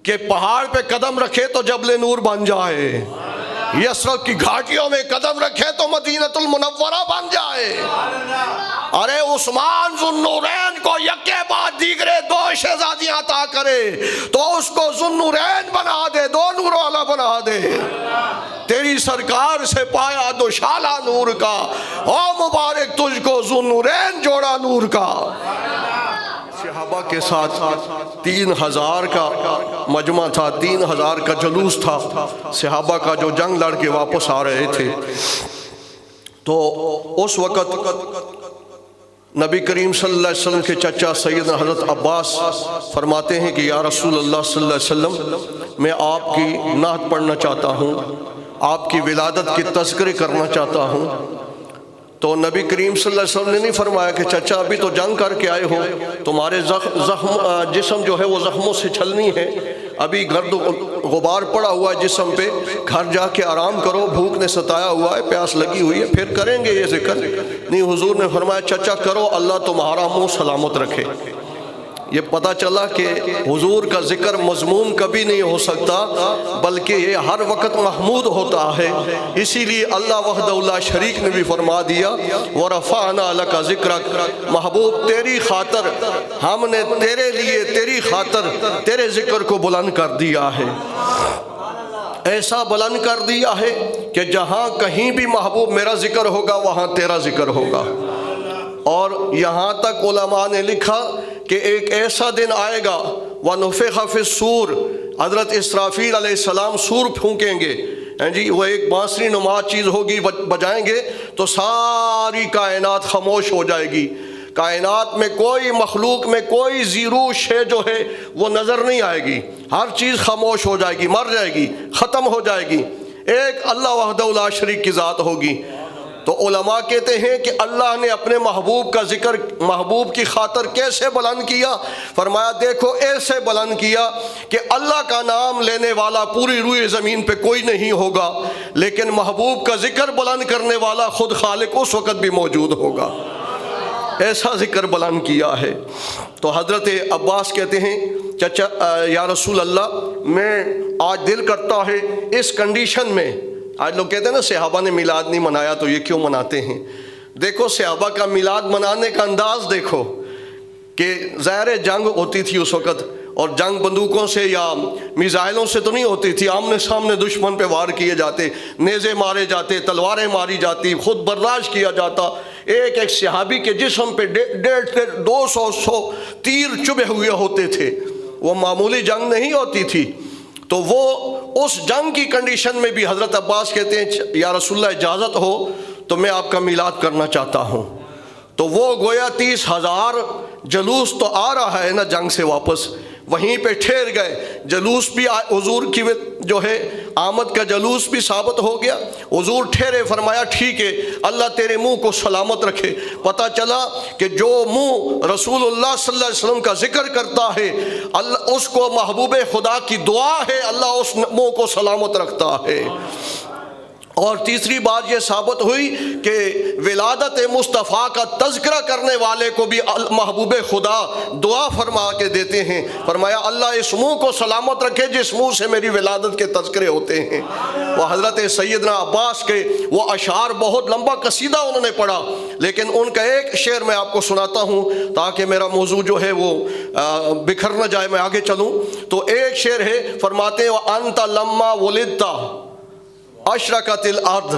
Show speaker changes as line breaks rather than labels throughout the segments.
کہ پہاڑ پہ قدم رکھے تو جبل نور بن جائے، یثرب کی گھاٹیوں میں قدم رکھے تو مدینۃ المنورہ بن جائے۔ ارے عثمان ذو النورین کو یکے بعد دیگرے 2 شہزادیاں عطا کرے تو اس کو ذو النورین بنا دے، 2 نور والا بنا دے۔ تیری سرکار سے پایا دوشالہ نور کا، او مبارک تجھ کو ذو النورین جوڑا نور کا۔ صحابہ کے ساتھ 3000 کا مجمع تھا، 3000 کا جلوس تھا، صحابہ کا جو جنگ لڑ کے واپس آ رہے تھے۔ تو اس وقت نبی کریم صلی اللہ علیہ وسلم کے چچا سیدنا حضرت عباس فرماتے ہیں کہ یا رسول اللہ صلی اللہ علیہ وسلم، میں آپ کی نعت پڑھنا چاہتا ہوں، آپ کی ولادت کے تذکرے کرنا چاہتا ہوں۔ تو نبی کریم صلی اللہ علیہ وسلم نے نہیں فرمایا کہ چچا ابھی تو جنگ کر کے آئے ہو، تمہارے جسم جو ہے وہ زخموں سے چھلنی ہے، ابھی گرد غبار پڑا ہوا ہے جسم پہ، گھر جا کے آرام کرو، بھوک نے ستایا ہوا ہے، پیاس لگی ہوئی ہے، پھر کریں گے یہ ذکر۔ نہیں، حضور نے فرمایا چچا کرو، اللہ تمہارا منہ سلامت رکھے۔ یہ پتہ چلا کہ حضور کا ذکر مضموم کبھی نہیں ہو سکتا، بلکہ یہ ہر وقت محمود ہوتا ہے۔ اسی لیے اللہ وحدہ لا شریک نے بھی فرما دیا وَرَفَعْنَا لَكَ ذِكْرَكَ، محبوب تیری خاطر ہم نے تیرے لیے، تیری خاطر تیرے ذکر کو بلند کر دیا ہے، ایسا بلند کر دیا ہے کہ جہاں کہیں بھی محبوب میرا ذکر ہوگا وہاں تیرا ذکر ہوگا۔ اور یہاں تک علماء نے لکھا کہ ایک ایسا دن آئے گا وَنُفِخَ فِي الصُّورِ، حضرت اسرافیل علیہ السلام سور پھونکیں گے، جی وہ ایک بانسری نما چیز ہوگی، بجائیں گے تو ساری کائنات خاموش ہو جائے گی۔ کائنات میں کوئی مخلوق میں کوئی زیرو شے جو ہے وہ نظر نہیں آئے گی، ہر چیز خاموش ہو جائے گی، مر جائے گی، ختم ہو جائے گی، ایک اللہ وحدہ لا شریک کی ذات ہوگی۔ تو علماء کہتے ہیں کہ اللہ نے اپنے محبوب کا ذکر محبوب کی خاطر کیسے بلند کیا؟ فرمایا دیکھو ایسے بلند کیا کہ اللہ کا نام لینے والا پوری روئے زمین پہ کوئی نہیں ہوگا، لیکن محبوب کا ذکر بلند کرنے والا خود خالق اس وقت بھی موجود ہوگا۔ ایسا ذکر بلند کیا ہے۔ تو حضرت عباس کہتے ہیں چچا یا رسول اللہ، میں آج دل کرتا ہے اس کنڈیشن میں، آج لوگ کہتے ہیں نا صحابہ نے میلاد نہیں منایا تو یہ کیوں مناتے ہیں؟ دیکھو صحابہ کا میلاد منانے کا انداز دیکھو کہ ظاہر جنگ ہوتی تھی اس وقت، اور جنگ بندوقوں سے یا میزائلوں سے تو نہیں ہوتی تھی، آمنے سامنے دشمن پہ وار کیے جاتے، نیزے مارے جاتے، تلواریں ماری جاتی، خود برداشت کیا جاتا۔ ایک ایک صحابی کے جسم پہ 150-200 تیر چبھے ہوئے ہوتے تھے، وہ معمولی جنگ نہیں ہوتی تھی۔ تو وہ اس جنگ کی کنڈیشن میں بھی حضرت عباس کہتے ہیں یا رسول اللہ اجازت ہو تو میں آپ کا میلاد کرنا چاہتا ہوں۔ تو وہ گویا 30,000 جلوس تو آ رہا ہے نا جنگ سے واپس، وہیں پہ ٹھہر گئے، جلوس بھی حضور کی جو ہے آمد کا جلوس بھی ثابت ہو گیا، حضور ٹھہرے، فرمایا ٹھیک ہے اللہ تیرے منہ کو سلامت رکھے۔ پتہ چلا کہ جو منہ رسول اللہ صلی اللہ علیہ وسلم کا ذکر کرتا ہے اللہ اس کو محبوب خدا کی دعا ہے، اللہ اس منہ کو سلامت رکھتا ہے۔ اور تیسری بات یہ ثابت ہوئی کہ ولادت مصطفیٰ کا تذکرہ کرنے والے کو بھی محبوب خدا دعا فرما کے دیتے ہیں، فرمایا اللہ اس منہ کو سلامت رکھے جس منہ سے میری ولادت کے تذکرے ہوتے ہیں۔ وہ حضرت سیدنا عباس کے وہ اشعار، بہت لمبا قصیدہ انہوں نے پڑھا، لیکن ان کا ایک شعر میں آپ کو سناتا ہوں تاکہ میرا موضوع جو ہے وہ بکھر نہ جائے، میں آگے چلوں۔ تو ایک شعر ہے، فرماتے ہیں وَأَنْتَ لَمَّا وُلِدْتَ اشرقت الارض،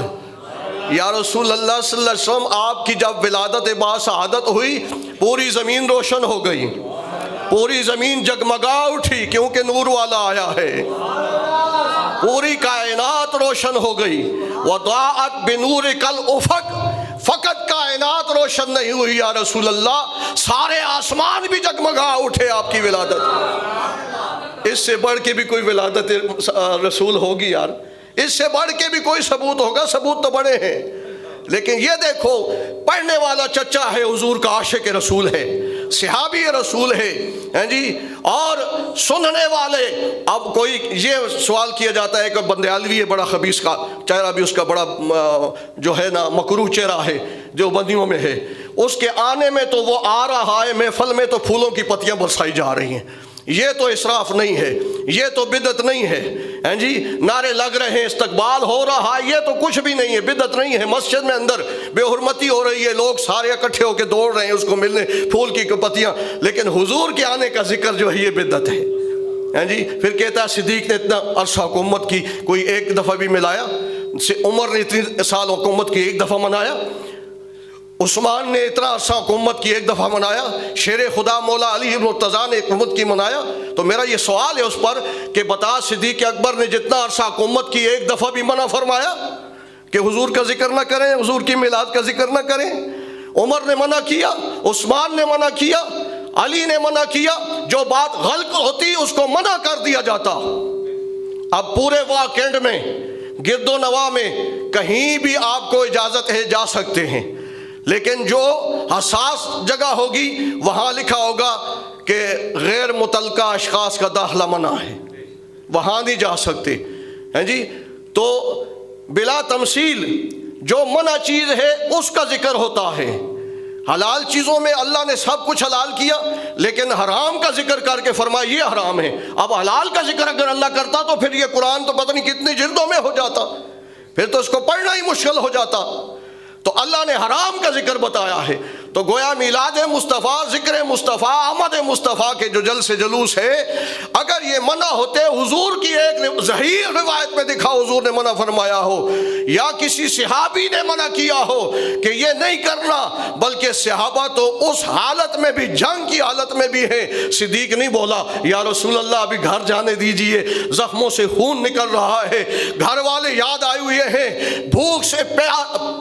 یا رسول اللہ صلی اللہ علیہ وسلم آپ کی جب ولادت باسعادت ہوئی پوری زمین روشن ہو گئی، پوری زمین جگمگا اٹھی کیونکہ نور والا آیا ہے، پوری کائنات روشن ہو گئی۔ وَضَاءَتْ بِنُورِكَ الْأُفُقُ، فقط کائنات روشن نہیں ہوئی یا رسول اللہ، سارے آسمان بھی جگمگا اٹھے آپ کی ولادت۔ اس سے بڑھ کے بھی کوئی ولادت رسول ہوگی یار؟ اس سے بڑھ کے بھی کوئی ثبوت ہوگا؟ ثبوت تو بڑے ہیں، لیکن یہ دیکھو پڑھنے والا چچا ہے، حضور کا عاشق رسول ہے، صحابی رسول ہے جی، اور سننے والے، اب کوئی یہ سوال کیا جاتا ہے کہ بندیالوی ہے بڑا خبیث کا چہرہ بھی اس کا بڑا جو ہے نا مکروہ چہرہ ہے جو بندیوں میں ہے، اس کے آنے میں تو وہ آ رہا ہے محفل میں تو پھولوں کی پتیاں برسائی جا رہی ہیں، یہ تو اسراف نہیں ہے، یہ تو بدعت نہیں ہے، ہیں جی نعرے لگ رہے ہیں، استقبال ہو رہا ہے، یہ تو کچھ بھی نہیں ہے، بدعت نہیں ہے۔ مسجد میں اندر بے حرمتی ہو رہی ہے، لوگ سارے اکٹھے ہو کے دوڑ رہے ہیں اس کو ملنے، پھول کی پتیاں، لیکن حضور کے آنے کا ذکر جو ہے یہ بدعت ہے، ہیں جی۔ پھر کہتا ہے صدیق نے اتنا عرصہ حکومت کی، کوئی ایک دفعہ بھی ملایا؟ عمر نے اتنی سال حکومت کی، ایک دفعہ منایا؟ عثمان نے اتنا عرصہ حکومت کی، ایک دفعہ منایا؟ شیر خدا مولا علی بن مرتضیٰ نے حکومت کی، منایا؟ تو میرا یہ سوال ہے اس پر کہ بتا صدیق اکبر نے جتنا عرصہ حکومت کی ایک دفعہ بھی منع فرمایا کہ حضور کا ذکر نہ کریں، حضور کی میلاد کا ذکر نہ کریں؟ عمر نے منع کیا، عثمان نے منع کیا، علی نے منع کیا، جو بات غلط ہوتی اس کو منع کر دیا جاتا۔ اب پورے واکنڈ میں، گرد و نواح میں کہیں بھی آپ کو اجازت ہے، جا سکتے ہیں، لیکن جو حساس جگہ ہوگی وہاں لکھا ہوگا کہ غیر متعلقہ اشخاص کا داخلہ منع ہے، وہاں نہیں جا سکتے، ہیں جی۔ تو بلا تمثیل جو منع چیز ہے اس کا ذکر ہوتا ہے۔ حلال چیزوں میں اللہ نے سب کچھ حلال کیا، لیکن حرام کا ذکر کر کے فرمایا یہ حرام ہے۔ اب حلال کا ذکر اگر اللہ کرتا تو پھر یہ قرآن تو پتہ نہیں کتنی جلدوں میں ہو جاتا، پھر تو اس کو پڑھنا ہی مشکل ہو جاتا۔ تو اللہ نے حرام کا ذکر بتایا ہے۔ تو گویا میلاد مصطفیٰ، ذکر مصطفیٰ، آمد مصطفیٰ کے جو جلسے جلوس ہے، اگر یہ منع ہوتے، حضور کی ایک صحیح روایت میں دکھا حضور نے منع فرمایا ہو، یا کسی صحابی نے منع کیا ہو کہ یہ نہیں کرنا، بلکہ صحابہ تو اس حالت میں بھی، جنگ کی حالت میں بھی ہیں، صدیق نہیں بولا یا رسول اللہ ابھی گھر جانے دیجئے، زخموں سے خون نکل رہا ہے، گھر والے یاد آئے ہوئے ہیں، بھوک سے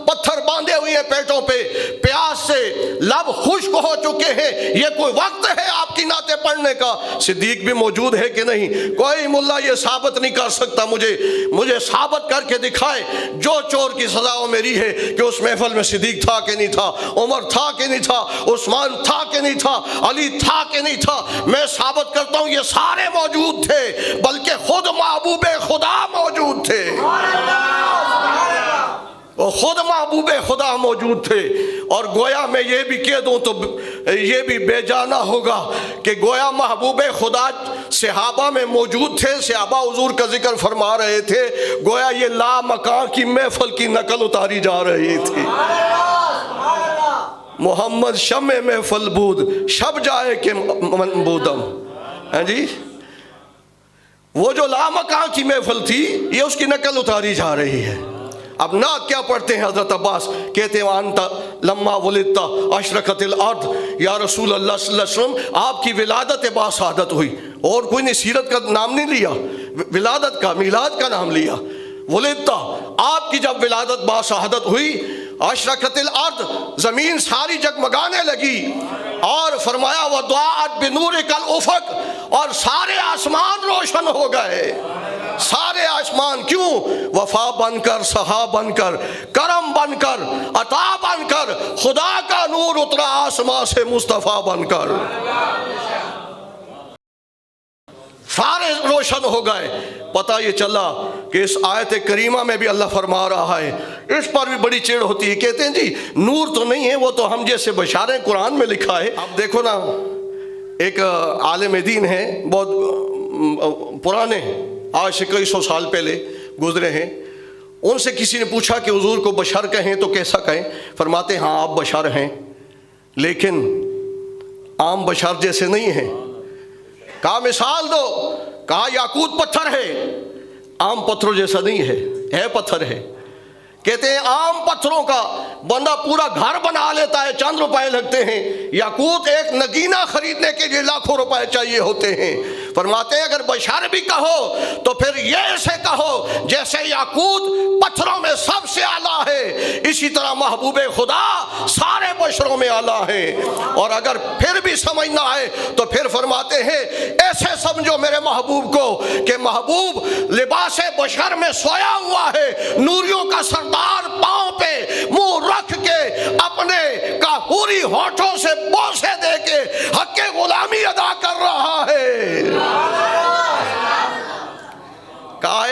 پتھر باندھے ہوئے ہیں پیٹوں پہ، پیاس سے لب خشک ہو چکے ہیں، یہ کوئی وقت ہے آپ کی نعتیں پڑھنے کا؟ صدیق بھی موجود ہے کہ نہیں؟ کوئی ملا یہ ثابت نہیں کر سکتا، مجھے ثابت کر کے دکھائے جو چور کی سزا میری ہے کہ اس محفل میں صدیق تھا کہ نہیں تھا، عمر تھا کہ نہیں تھا، عثمان تھا کہ نہیں تھا، علی تھا کہ نہیں تھا۔ میں ثابت کرتا ہوں یہ سارے موجود تھے، بلکہ خود محبوب خدا موجود تھے، وہ خود محبوب خدا موجود تھے۔ اور گویا میں یہ بھی کہہ دوں تو یہ بھی بے جانا ہوگا کہ گویا محبوب خدا صحابہ میں موجود تھے، صحابہ حضور کا ذکر فرما رہے تھے، گویا یہ لا مکان کی محفل کی نقل اتاری جا رہی تھی۔ محمد شمع محفل بود، شب جائے کہ من بودم، ہیں جی۔ وہ جو لا مکان کی محفل تھی یہ اس کی نقل اتاری جا رہی ہے۔ اب نعت کیا پڑھتے ہیں؟ حضرت عباس کہتے ہیں وانتا لما ولدتا اشرقت الارض، یا رسول اللہ صلی اللہ علیہ وسلم آپ کی ولادت باسعادت ہوئی، اور کوئی نے سیرت کا نام نہیں لیا، ولادت کا، میلاد کا نام لیا۔ ولدتا، آپ کی جب ولادت باسعادت ہوئی، اشرقت الارض، زمین ساری جگمگانے لگی، اور فرمایا وضاءت بنورک الافق، اور سارے آسمان روشن ہو گئے، سارے آسمان۔ کیوں؟ وفا بن کر، سہا بن کر، کرم بن کر، عطا بن کر، خدا کا نور اترا آسمان سے مصطفیٰ بن کر، سارے روشن ہو گئے۔ پتہ یہ چلا کہ اس آیت کریمہ میں بھی اللہ فرما رہا ہے، اس پر بھی بڑی چڑ ہوتی ہے، کہتے ہیں جی نور تو نہیں ہے، وہ تو ہم جیسے بشاریں قرآن میں لکھا ہے۔ اب دیکھو نا، ایک عالم دین ہے، بہت پرانے، آج سے کئی سو سال پہلے گزرے ہیں، ان سے کسی نے پوچھا کہ حضور کو بشر کہیں تو کیسا کہیں؟ فرماتے ہاں آپ بشر ہیں، لیکن عام بشر جیسے نہیں ہیں۔ کہا مثال دو، کہا یاقوت پتھر ہے، عام پتھروں جیسا نہیں ہے پتھر ہے۔ کہتے ہیں عام پتھروں کا بندہ پورا گھر بنا لیتا ہے، چند روپے لگتے ہیں، یاقوت ایک نگینہ خریدنے کے لیے لاکھوں روپے چاہیے ہوتے ہیں۔ فرماتے ہیں اگر بشر بھی کہو تو پھر یہ ایسے کہو جیسے یاقوت پتھروں میں سب سے اعلیٰ ہے، اسی طرح محبوب خدا سارے بشروں میں اعلیٰ ہے۔ اور اگر پھر بھی سمجھ نہ آئے تو پھر فرماتے ہیں ایسے سمجھو میرے محبوب کو کہ محبوب لباس بشر میں سویا ہوا ہے، نوریوں کا سردار پاؤں پہ منہ رکھ کے اپنے کافوری ہونٹوں سے بوسے دے کے حق غلامی ادا کر رہا ہے۔ کہا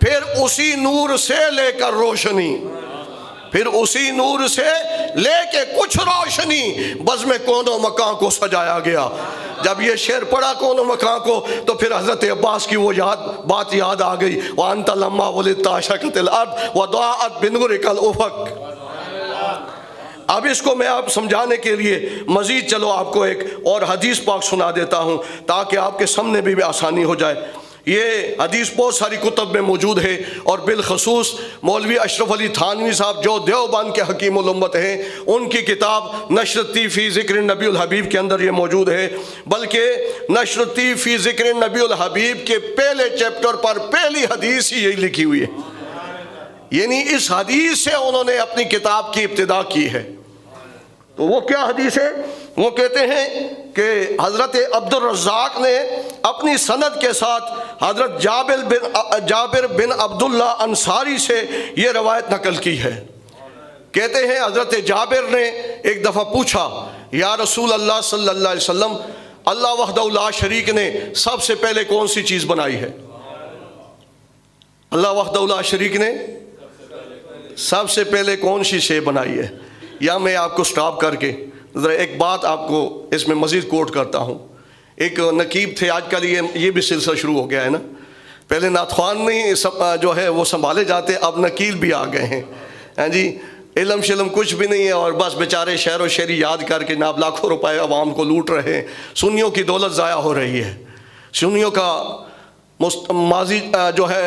پھر اسی نور سے لے کر روشنی، پھر اسی نور سے لے کے کچھ روشنی بزم کون و مکان کو سجایا گیا۔ جب یہ شعر پڑھا کون و مکان کو تو پھر حضرت عباس کی وہ بات یاد آ گئی، وَأَنْتَ لَمَّا وَلِدْتَ أَشْرَقَتِ الْأَرْضُ وَضَاءَتْ بِنُورِكَ الْأُفُقُ۔ اب اس کو میں آپ سمجھانے کے لیے مزید چلو آپ کو ایک اور حدیث پاک سنا دیتا ہوں تاکہ آپ کے سامنے بھی آسانی ہو جائے۔ یہ حدیث بہت ساری کتب میں موجود ہے، اور بالخصوص مولوی اشرف علی تھانوی صاحب جو دیوبند کے حکیم الامت ہیں، ان کی کتاب نشرتی فی ذکر النبی الحبیب کے اندر یہ موجود ہے۔ بلکہ نشرتی فی ذکر النبی الحبیب کے پہلے چیپٹر پر پہلی حدیث ہی یہی لکھی ہوئی ہے، یعنی اس حدیث سے انہوں نے اپنی کتاب کی ابتدا کی ہے۔ تو وہ کیا حدیث ہے؟ وہ کہتے ہیں کہ حضرت عبد الرزاق نے اپنی سند کے ساتھ حضرت جابر بن عبداللہ انصاری سے یہ روایت نقل کی ہے۔ کہتے ہیں حضرت جابر نے ایک دفعہ پوچھا، یا رسول اللہ صلی اللہ علیہ وسلم، اللہ وحدہ لا شریک نے سب سے پہلے کون سی چیز بنائی ہے؟ اللہ وحدہ لا شریک نے سب سے پہلے کون سی شے بنائی ہے؟ یا میں آپ کو سٹاپ کر کے ذرا ایک بات آپ کو اس میں مزید کوٹ کرتا ہوں۔ ایک نقیب تھے، آج کل یہ بھی سلسلہ شروع ہو گیا ہے نا، پہلے نعت نہیں جو ہے وہ سنبھالے جاتے، اب نقیل بھی آ گئے ہیں، ہاں جی، علم شلم کچھ بھی نہیں ہے، اور بس بیچارے شعر و شعری یاد کر کے ناب لاکھوں روپے عوام کو لوٹ رہے ہیں۔ سنیوں کی دولت ضائع ہو رہی ہے، سنیوں کا ماضی جو ہے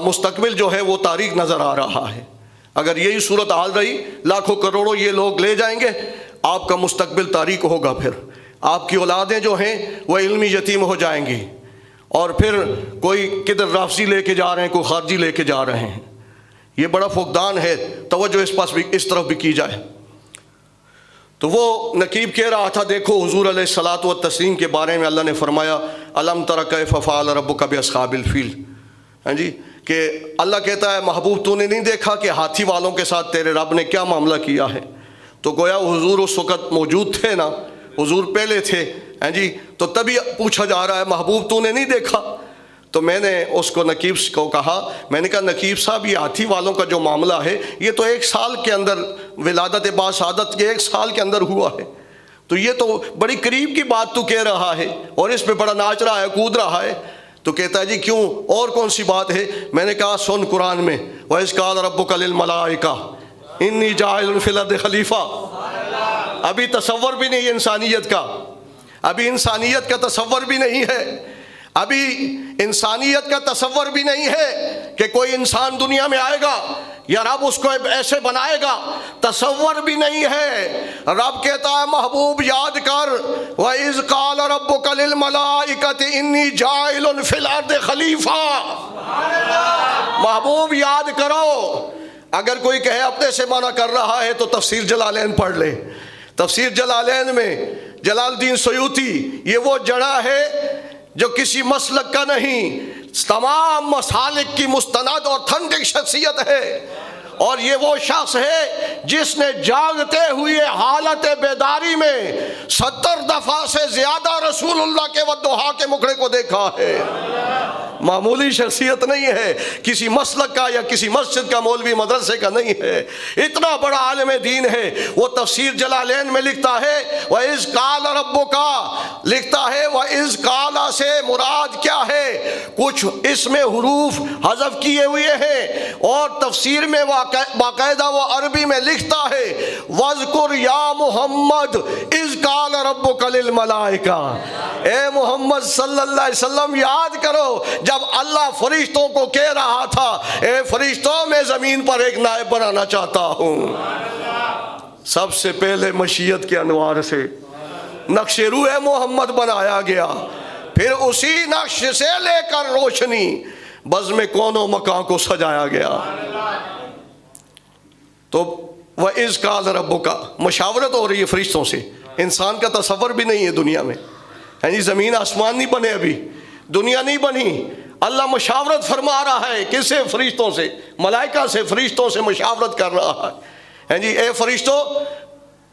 مستقبل جو ہے وہ تاریک نظر آ رہا ہے۔ اگر یہی صورت حال رہی، لاکھوں کروڑوں یہ لوگ لے جائیں گے، آپ کا مستقبل تاریک ہوگا، پھر آپ کی اولادیں جو ہیں وہ علمی یتیم ہو جائیں گی، اور پھر کوئی کدھر رافضی لے کے جا رہے ہیں، کوئی خارجی لے کے جا رہے ہیں۔ یہ بڑا فقدان ہے، توجہ اس پاس بھی اس طرف بھی کی جائے۔ تو وہ نقیب کہہ رہا تھا، دیکھو حضور علیہ الصلاۃ والتسلیم کے بارے میں اللہ نے فرمایا، الم تر کیف فعل ربک باصحاب الفیل، ہاں جی، کہ اللہ کہتا ہے محبوب تو نے نہیں دیکھا کہ ہاتھی والوں کے ساتھ تیرے رب نے کیا معاملہ کیا ہے؟ تو گویا حضور اس وقت موجود تھے نا، حضور پہلے تھے، ہاں جی، تو تبھی پوچھا جا رہا ہے محبوب تو نے نہیں دیکھا؟ تو میں نے اس کو نقیب کو کہا، میں نے کہا نقیب صاحب یہ ہاتھی والوں کا جو معاملہ ہے یہ تو 1 سال کے اندر، ولادت با سعادت کے 1 سال کے اندر ہوا ہے، تو یہ تو بڑی قریب کی بات تو کہہ رہا ہے، اور اس پہ بڑا ناچ رہا ہے، کود رہا ہے۔ تو کہتا ہے جی کیوں، اور کون سی بات ہے؟ میں نے کہا سن قرآن میں، وَإِذْ قَالَ رَبُّكَ لِلْمَلَائِكَةِ إِنِّي جَاعِلٌ فِي الْأَرْضِ خلیفہ۔ ابھی تصور بھی نہیں انسانیت کا، ابھی انسانیت کا تصور بھی نہیں ہے، ابھی انسانیت کا تصور بھی نہیں ہے کہ کوئی انسان دنیا میں آئے گا یا رب اس کو ایسے بنائے گا، تصور بھی نہیں ہے۔ رب کہتا ہے محبوب یاد کر، وَإِذْ قَالَ رَبُّكَ لِلْمَلَائِكَةِ إِنِّي جَاعِلٌ فِي الْأَرْضِ خلیفہ۔ محبوب یاد کرو، اگر کوئی کہے اپنے سے منع کر رہا ہے تو تفسیر جلالین پڑھ لے۔ تفسیر جلالین میں جلال الدین سیوطی، یہ وہ جڑا ہے جو کسی مسلک کا نہیں، تمام مسالک کی مستند اور تھنڈک شخصیت ہے، اور یہ وہ شخص ہے جس نے جاگتے ہوئے حالت بیداری میں 70 دفعہ سے زیادہ رسول اللہ کے والضحیٰ کے مکھڑے کو دیکھا ہے۔ معمولی شخصیت نہیں ہے، کسی مسلک کا یا کسی مسجد کا مولوی مدرسے کا نہیں ہے، اتنا بڑا عالم دین ہے۔ وہ تفسیر جلالین میں لکھتا ہے وَإِذْ قَالَ رَبُّكَ، لکھتا ہے وَإِذْ قَالَ سے مراد کیا ہے؟ کچھ اس میں حروف حذف کیے ہوئے ہیں، اور تفسیر میں باقاعدہ وہ عربی میں لکھتا ہے وَاذْكُرْ يَا مُحَمَّدْ إِذْ قَالَ رَبُّكَ لِلْمَلَائِكَةِ، اے محمد صلی اللہ علیہ وسلم یاد کرو جب اللہ فرشتوں کو کہہ رہا تھا، اے فرشتوں میں زمین پر ایک نائب بنانا چاہتا ہوں۔ سب سے پہلے مشیت کے انوار سے نقش روح محمد بنایا گیا، پھر اسی نقش سے لے کر روشنی بزم کون و مکان کو سجایا گیا۔ تو وَإِذْ قَالَ رَبُّكَ، مشاورت ہو رہی ہے فرشتوں سے، انسان کا تصور بھی نہیں ہے دنیا میں، یعنی زمین آسمان نہیں بنے، ابھی دنیا نہیں بنی، اللہ مشاورت فرما رہا ہے، کس سے؟ فرشتوں سے، ملائکہ سے، فرشتوں سے مشاورت کر رہا ہے، جی اے فرشتوں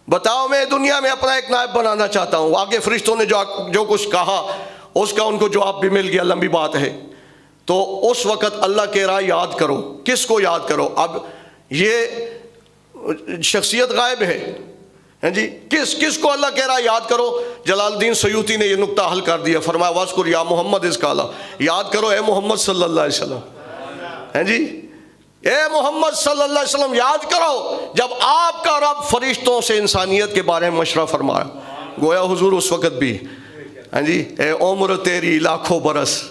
بتاؤ میں دنیا میں اپنا ایک نائب بنانا چاہتا ہوں۔ آگے فرشتوں نے جو کچھ کہا اس کا ان کو جواب بھی مل گیا، لمبی بات ہے۔ تو اس وقت اللہ کہہ رہا یاد کرو. کس کو یاد کرو؟ اب یہ شخصیت غائب ہے جی. کس کو اللہ کہہ رہا یاد کرو؟ جلال الدین سیوطی نے یہ نقطہ حل کر دیا. فرمایا واذکر یا محمد اذ قال، یاد کرو اے محمد صلی اللہ علیہ وسلم. ہیں جی، اے محمد صلی اللہ علیہ وسلم یاد کرو جب آپ کا رب فرشتوں سے انسانیت کے بارے میں مشورہ فرمایا. گویا حضور اس وقت بھی ہیں جی، اے عمر تیری لاکھوں برس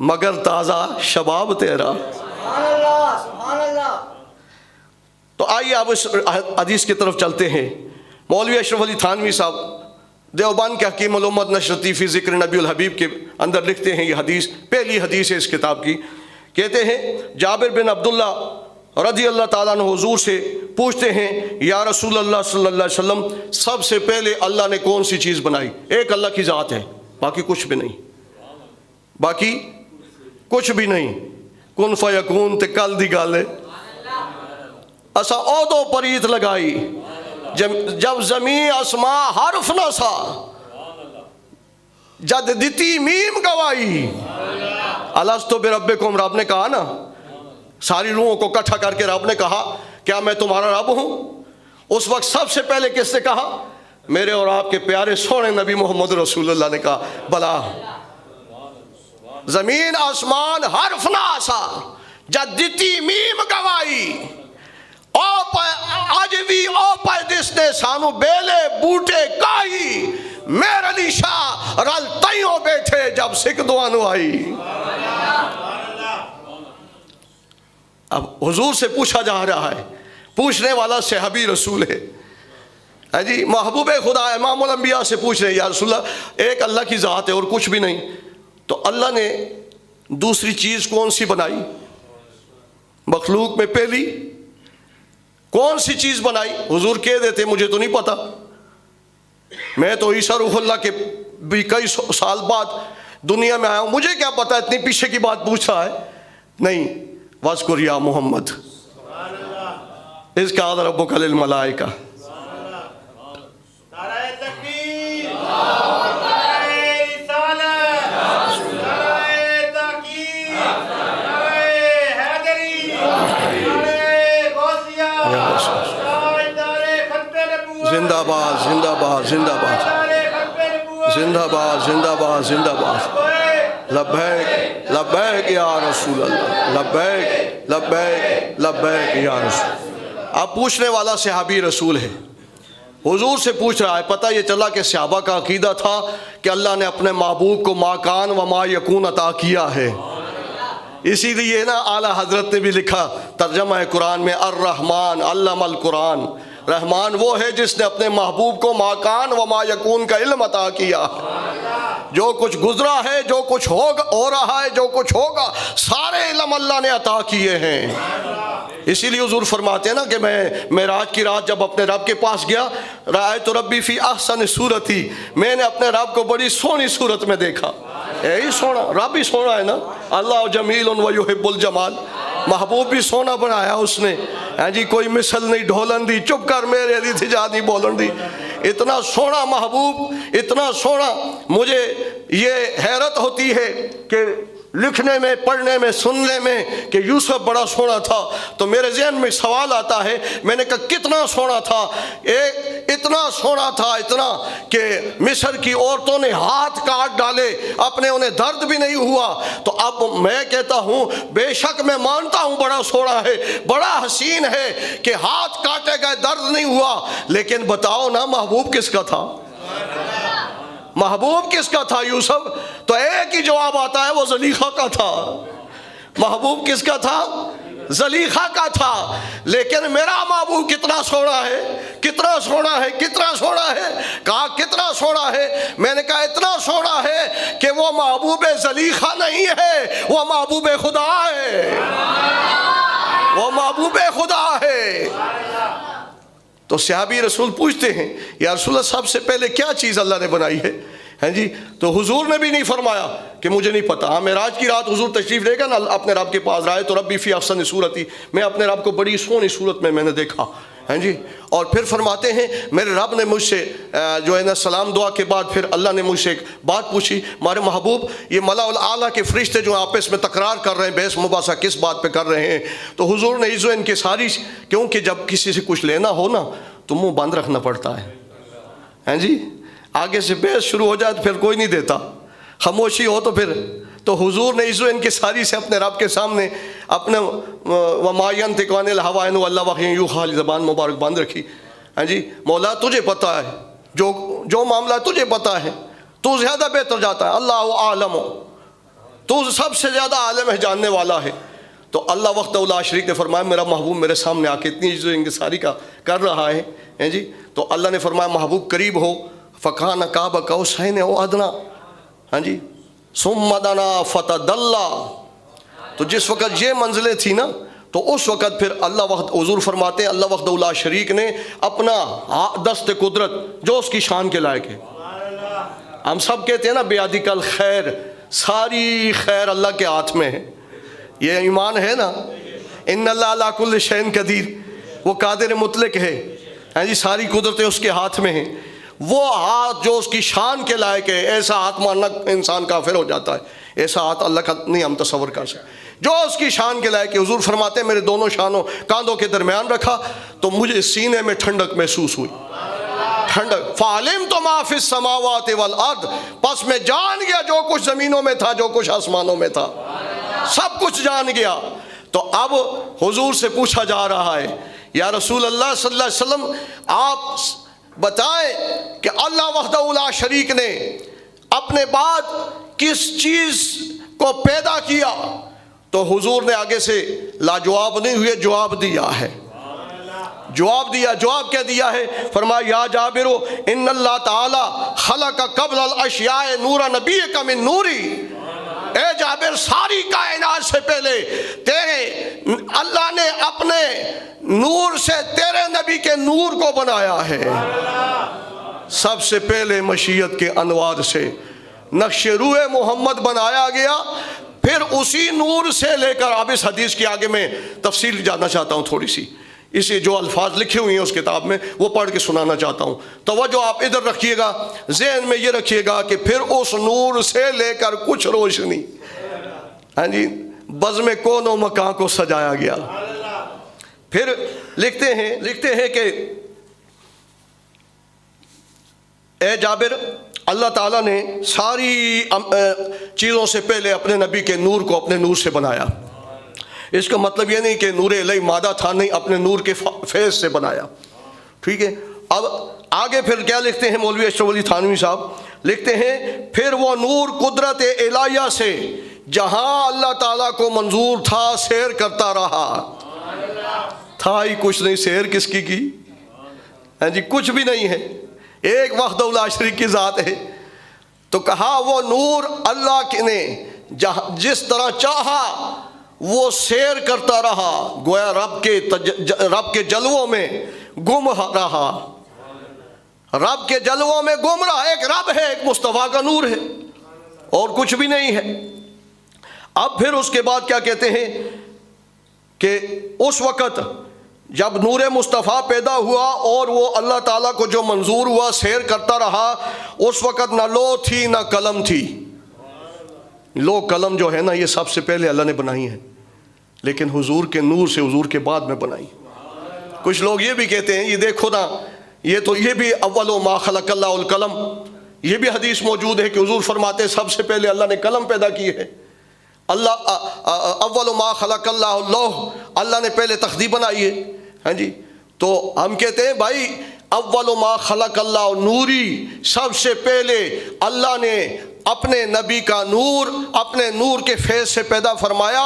مگر تازہ شباب تیرا.
سبحان اللہ سبحان اللہ.
تو آئیے اب اس حدیث کی طرف چلتے ہیں. مولوی اشرف علی تھانوی صاحب دیوبند کے حکیم الامت نشرتی فی ذکر نبی الحبیب کے اندر لکھتے ہیں، یہ حدیث پہلی حدیث ہے اس کتاب کی. کہتے ہیں جابر بن عبداللہ رضی اللہ تعالیٰ عنہ حضور سے پوچھتے ہیں یا رسول اللہ صلی اللہ علیہ وسلم، سب سے پہلے اللہ نے کون سی چیز بنائی؟ ایک اللہ کی ذات ہے، باقی کچھ بھی نہیں، باقی کچھ بھی نہیں. کن فیکون تے کل دی گل ہے. اسا عہدو پریت لگائی جب زمین آسمان حرف نہ سا، جد دیتی میم گوائی. الستو بربکم، رب نے کہا نا، ساری روحوں کو اکٹھا کر کے رب نے کہا کیا میں تمہارا رب ہوں؟ اس وقت سب سے پہلے کس نے کہا؟ میرے اور آپ کے پیارے سونے نبی محمد رسول اللہ نے کہا بلا. زمین آسمان حرف نہ آسا جد دیتی میم گوائی. آج بھی او پائے دس نے سانو بیلے بوٹے کائی، میرے علی شاہ رل تائیوں بیٹھے جب سکھ دوانو آئی. اب حضور سے پوچھا جا رہا ہے، پوچھنے والا صحابی رسول ہے جی، محبوب خدا امام الانبیاء سے پوچھ رہے ہیں یا رسول اللہ ایک اللہ کی ذات ہے اور کچھ بھی نہیں، تو اللہ نے دوسری چیز کون سی بنائی؟ مخلوق میں پہلی کون سی چیز بنائی؟ حضور کہہ دیتے مجھے تو نہیں پتا، میں تو عیسیٰ روح اللہ کے بھی کئی سال بعد دنیا میں آیا ہوں، مجھے کیا پتا اتنی پیچھے کی بات پوچھ رہا ہے. نہیں، واذکر یا محمد اذ قال ربک للملائکہ. زندہ باد زندہ باد زندہ باد زندہ باد زندہ باد زندہ باد. لبیک لبیک یا رسول اللہ، لبیک لبیک لبیک یا رسول. اب پوچھنے والا صحابی رسول ہے، حضور سے پوچھ رہا ہے. پتہ یہ چلا کہ صحابہ کا عقیدہ تھا کہ اللہ نے اپنے محبوب کو ما کان و ما یکون عطا کیا ہے. اسی لیے نا اعلیٰ حضرت نے بھی لکھا ترجمہ قرآن میں، الرحمن علم القرآن. رحمان وہ ہے جس نے اپنے محبوب کو ما کان و ما یکون کا علم عطا کیا. جو کچھ گزرا ہے، جو کچھ ہو رہا ہے، جو کچھ ہوگا، سارے علم اللہ نے عطا کیے ہیں. اسی لیے حضور فرماتے ہیں نا کہ میں معراج کی رات جب اپنے رب کے پاس گیا، رأیت ربی فی احسن صورتی، میں نے اپنے رب کو بڑی سونی صورت میں دیکھا. یہی سونا، رب ہی سونا ہے نا. اللہ جمیل و یحب الجمال، محبوب بھی سونا بنایا اس نے. جی کوئی مثل نہیں ڈھولن دی، چپ کر میرے علی تھی جا نہیں بولن دی. اتنا سونا محبوب، اتنا سونا. مجھے یہ حیرت ہوتی ہے کہ لکھنے میں، پڑھنے میں، سننے میں کہ یوسف بڑا سونا تھا، تو میرے ذہن میں سوال آتا ہے، میں نے کہا کتنا سونا تھا؟ اتنا سونا تھا، اتنا کہ مصر کی عورتوں نے ہاتھ کاٹ ڈالے، اپنے انہیں درد بھی نہیں ہوا. تو اب میں کہتا ہوں بے شک میں مانتا ہوں بڑا سونا ہے، بڑا حسین ہے کہ ہاتھ کاٹے گئے درد نہیں ہوا، لیکن بتاؤ نا محبوب کس کا تھا؟ محبوب کس کا تھا یوسف؟ تو ایک ہی جواب آتا ہے، وہ زلیخا کا تھا. محبوب کس کا تھا؟ زلیخا کا تھا. لیکن میرا محبوب کتنا سونا ہے، کتنا سونا ہے، کتنا سونا ہے. کہا کتنا سونا ہے؟ میں نے کہا اتنا سونا ہے کہ وہ محبوب زلیخا نہیں ہے، وہ محبوب خدا ہے، وہ محبوب خدا ہے. تو صحابی رسول پوچھتے ہیں یا رسول اللہ سب سے پہلے کیا چیز اللہ نے بنائی ہے جی؟ تو حضور نے بھی نہیں فرمایا کہ مجھے نہیں پتا. ہاں معراج کی رات حضور تشریف لے گا نا اپنے رب کے پاس، رائے تو ربی فی احسن صورتی، میں اپنے رب کو بڑی سونی صورت میں نے دیکھا. ہیں جی. اور پھر فرماتے ہیں میرے رب نے مجھ سے جو ہے نا سلام دعا کے بعد پھر اللہ نے مجھ سے ایک بات پوچھی، ہمارے محبوب یہ ملا الاعلیٰ کے فرشتے جو آپس میں تکرار کر رہے ہیں، بحث مباحثہ کس بات پہ کر رہے ہیں، تو حضور نے عزو ان کے ساری، کیونکہ جب کسی سے کچھ لینا ہو نا تو منہ بند رکھنا پڑتا ہے، ہیں جی. آگے سے بحث شروع ہو جائے تو پھر کوئی نہیں دیتا، خاموشی ہو تو پھر، تو حضور نے عزو ان کے ساری سے اپنے رب کے سامنے اپنے وما ينطق عن الهوى ان هو الا وحی یوحی زبان مبارک بند رکھی. ہاں جی، مولا تجھے پتہ ہے جو معاملہ تجھے پتہ ہے، تو زیادہ بہتر جاتا ہے، اللہ عالم، تو سب سے زیادہ عالم ہے، جاننے والا ہے. تو اللہ وحدہ لا شریک نے فرمایا میرا محبوب میرے سامنے آ کے اتنی عزو انکساری کا کر رہا ہے، ہیں جی. تو اللہ نے فرمایا محبوب قریب ہو، فکان قاب قوسین او ادنی، ہاں جی، ثم دنا فتدلی. تو جس وقت یہ منزلیں تھی نا تو اس وقت پھر اللہ وقت حضور فرماتے ہیں اللہ وحدہ لا شریک نے اپنا دست قدرت جو اس کی شان کے لائق ہے. ہم سب کہتے ہیں نا بیادک الخیر، ساری خیر اللہ کے ہاتھ میں ہے، یہ ایمان ہے نا. ان اللہ علی کل شیء قدیر، وہ قادر مطلق ہے، ہاں جی، ساری قدرتیں اس کے ہاتھ میں ہیں. وہ ہاتھ جو اس کی شان کے لائق ہے، ایسا ہاتھ ماننا انسان کافر ہو جاتا ہے، ایسا ہاتھ اللہ کا نہیں ہم تصور کر سکتے جو اس کی شان کے لائق ہے. حضور فرماتے ہیں میرے دونوں شانوں کاندھوں کے درمیان رکھا تو مجھے سینے میں ٹھنڈک محسوس ہوئی، ٹھنڈک. فعلمت ما فی السماوات والارض، پس میں جان گیا جو کچھ زمینوں میں تھا جو کچھ آسمانوں میں تھا، سب کچھ جان گیا. تو اب حضور سے پوچھا جا رہا ہے یا رسول اللہ صلی اللہ علیہ وسلم آپ بتائیں کہ اللہ وحدہ لا شریک نے اپنے بعد کس چیز کو پیدا کیا. تو حضور نے آگے سے لاجواب نہیں ہوئے، جواب دیا ہے، جواب دیا. جواب کیا دیا ہے؟ فرمایا یا جابر ان اللہ تعالی خلق قبل الاشیاء نور نبیک من نوری. اے جابر ساری کائنات سے پہلے تیرے اللہ نے اپنے نور سے تیرے نبی کے نور کو بنایا ہے. سب سے پہلے مشیت کے انوار سے نقش روح محمد بنایا گیا، پھر اسی نور سے لے کر، اب اس حدیث کی آگے میں تفصیل جاننا چاہتا ہوں تھوڑی سی، اسے جو الفاظ لکھے ہوئے ہیں اس کتاب میں وہ پڑھ کے سنانا چاہتا ہوں. توجہ آپ ادھر رکھیے گا، ذہن میں یہ رکھیے گا کہ پھر اس نور سے لے کر کچھ روشنی، ہاں جی، بزم کون و مکان کو سجایا گیا. پھر لکھتے ہیں کہ اے جابر اللہ تعالیٰ نے ساری چیزوں سے پہلے اپنے نبی کے نور کو اپنے نور سے بنایا. اس کا مطلب یہ نہیں کہ نور الہی مادہ تھا، نہیں، اپنے نور کے فیض سے بنایا. ٹھیک ہے. اب آگے پھر کیا لکھتے ہیں مولوی اشرف علی تھانوی صاحب؟ لکھتے ہیں پھر وہ نور قدرت الہیہ سے جہاں اللہ تعالیٰ کو منظور تھا سیر کرتا رہا. تھا ہی کچھ نہیں، سیر کس کی؟ ہاں جی، کچھ بھی نہیں ہے، ایک وحدہ لا شریک کی ذات ہے. تو کہا وہ نور اللہ نے جس طرح چاہا وہ سیر کرتا رہا، گویا رب کے جلووں میں گم رہا، رب کے جلووں میں گم رہا. ایک رب ہے، ایک مصطفیٰ کا نور ہے، اور کچھ بھی نہیں ہے. اب پھر اس کے بعد کیا کہتے ہیں کہ اس وقت جب نور مصطفیٰ پیدا ہوا اور وہ اللہ تعالیٰ کو جو منظور ہوا سیر کرتا رہا، اس وقت نہ لوح تھی نہ قلم تھی. لوح قلم جو ہے نا یہ سب سے پہلے اللہ نے بنائی ہے، لیکن حضور کے نور سے حضور کے بعد میں بنائی. کچھ لوگ یہ بھی کہتے ہیں یہ دیکھو نا، یہ بھی اول ما خلق اللہ القلم، یہ بھی حدیث موجود ہے کہ حضور فرماتے ہیں سب سے پہلے اللہ نے قلم پیدا کی ہے. اللہ اول ما خلق اللہ اللوح، اللہ نے پہلے تختی بنائی ہے. ہاں جی، تو ہم کہتے ہیں بھائی اول ما خلق اللہ نوری، سب سے پہلے اللہ نے اپنے نبی کا نور اپنے نور کے فیض سے پیدا فرمایا،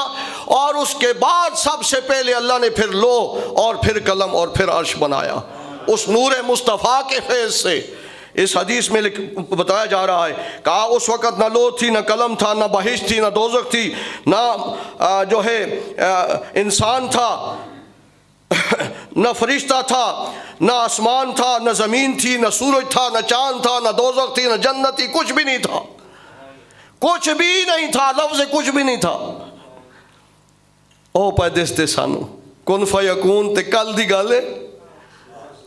اور اس کے بعد سب سے پہلے اللہ نے پھر لوح اور پھر قلم اور پھر عرش بنایا اس نور مصطفیٰ کے فیض سے. اس حدیث میں بتایا جا رہا ہے، کہا اس وقت نہ لوح تھی نہ قلم تھا نہ بہشت تھی نہ دوزخ تھی نہ جو ہے انسان تھا نہ فرشتہ تھا نہ آسمان تھا نہ زمین تھی نہ سورج تھا نہ چاند تھا نہ دوزخ تھی نہ جنت تھی، کچھ بھی نہیں تھا، کچھ بھی نہیں تھا، لفظ کچھ بھی نہیں تھا. او پہ دستے سانو کن فیکون تے کل دی گل ہے.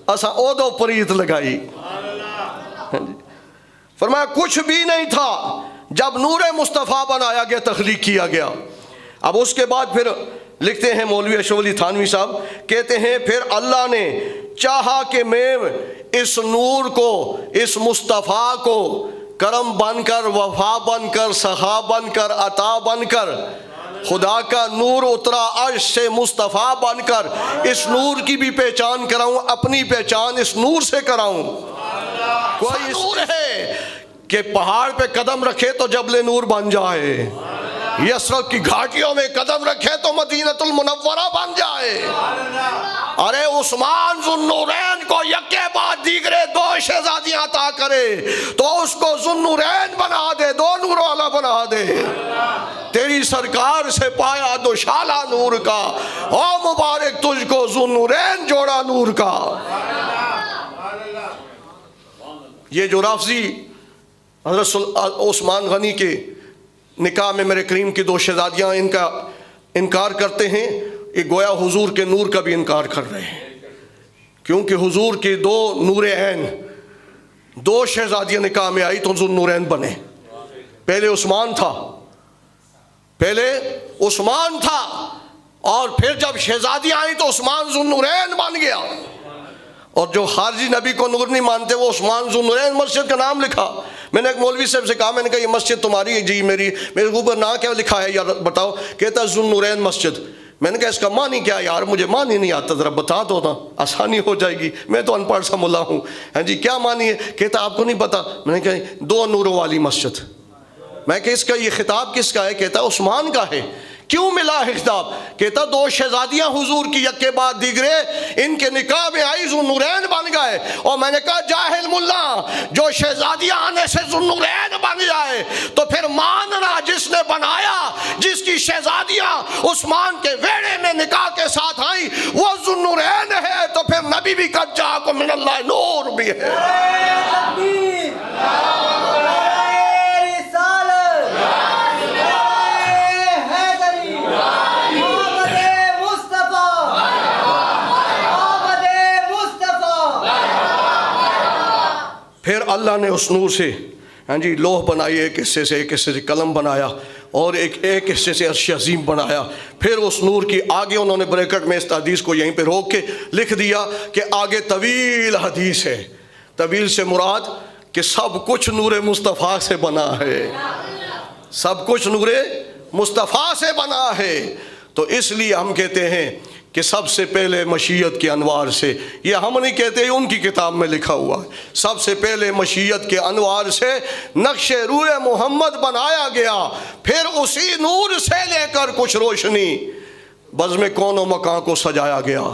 اسا اودو پریت لگائی. فرمایا کچھ بھی نہیں تھا جب نور مصطفیٰ بنایا گیا، تخلیق کیا گیا. اب اس کے بعد پھر لکھتے ہیں مولوی اشرف علی تھانوی صاحب، کہتے ہیں پھر اللہ نے چاہا کہ میں اس نور کو، اس مصطفیٰ کو کرم بن کر، وفا بن کر، سخا بن کر، عطا بن کر، خدا کا نور اترا عرش سے مصطفیٰ بن کر، اس نور کی بھی پہچان کراؤں، اپنی پہچان اس نور سے کراؤں. کوئی نور ہے کہ پہاڑ پہ قدم رکھے تو جبل نور بن جائے، یثرب کی گھاٹیوں میں قدم رکھے تو مدینۃ المنورہ بن جائے. ارے عثمان ذو النورین کو یکے بعد دیگرے 2 شہزادیاں عطا کرے تو اس کو ذو النورین بنا دے، 2 نور والا بنا دے. تیری سرکار سے پایا دوشالہ نور کا، او مبارک تجھ کو ذو النورین جوڑا نور کا. یہ جو رافضی حضرت عثمان غنی کے نکاح میں میرے کریم کی 2 شہزادیاں ان کا انکار کرتے ہیں، یہ گویا حضور کے نور کا بھی انکار کر رہے ہیں، کیونکہ حضور کے 2 نور عین، 2 شہزادیاں نکاح میں آئی تو ذو النورین بنے. پہلے عثمان تھا اور پھر جب شہزادیاں آئیں تو عثمان ذو النورین بن گیا. اور جو خارجی نبی کو نور نہیں مانتے وہ عثمان ذو النورین مسجد کا نام لکھا. میں نے ایک مولوی صاحب سے کہا، میں نے کہا یہ مسجد تمہاری ہے؟ جی میرے اوپر نام کیا لکھا ہے یار بتاؤ؟ کہتا ہے ذو النورین مسجد. میں نے کہا اس کا معنی کیا یار؟ مجھے معنی نہیں آتا، ذرا بتا دو نا، آسانی ہو جائے گی، میں تو ان پڑھ سا ملا ہوں. ہاں جی کیا معنی ہے؟ کہتا آپ کو نہیں پتا. میں نے کہا 2 نوروں والی مسجد. میں کہ اس کا یہ خطاب کس کا ہے؟ کہتا عثمان کا ہے. کیوں ملا ہے خطاب؟ کہتا 2 شہزادیاں حضور کی یکے بعد دیگرے ان کے نکاح میں آئی، ذو النورین بن گئے. اور میں نے کہا جاہل ملا، جو شہزادیاں آنے سے ذو النورین بن جائے تو پھر ماننا جس نے بنایا، جس کی شہزادیاں عثمان کے ویڑے میں نکاح کے ساتھ آئیں وہ ذو النورین ہے، تو پھر نبی بھی قد جاءکم من اللہ نور بھی ہے. پھر اللہ نے اس نور سے ہاں جی لوح بنائی، ایک حصے سے قلم بنایا اور ایک حصے سے عرش عظیم بنایا. پھر اس نور کی آگے انہوں نے بریکٹ میں اس حدیث کو یہیں پہ روک کے لکھ دیا کہ آگے طویل حدیث ہے. طویل سے مراد کہ سب کچھ نور مصطفیٰ سے بنا ہے، سب کچھ نور مصطفیٰ سے بنا ہے. تو اس لیے ہم کہتے ہیں کہ سب سے پہلے مشیت کے انوار سے، یہ ہم نہیں کہتے، ان کی کتاب میں لکھا ہوا ہے، سب سے پہلے مشیت کے انوار سے نقش روح محمد بنایا گیا. پھر اسی نور سے لے کر کچھ روشنی بزم کون و مکان کو سجایا گیا.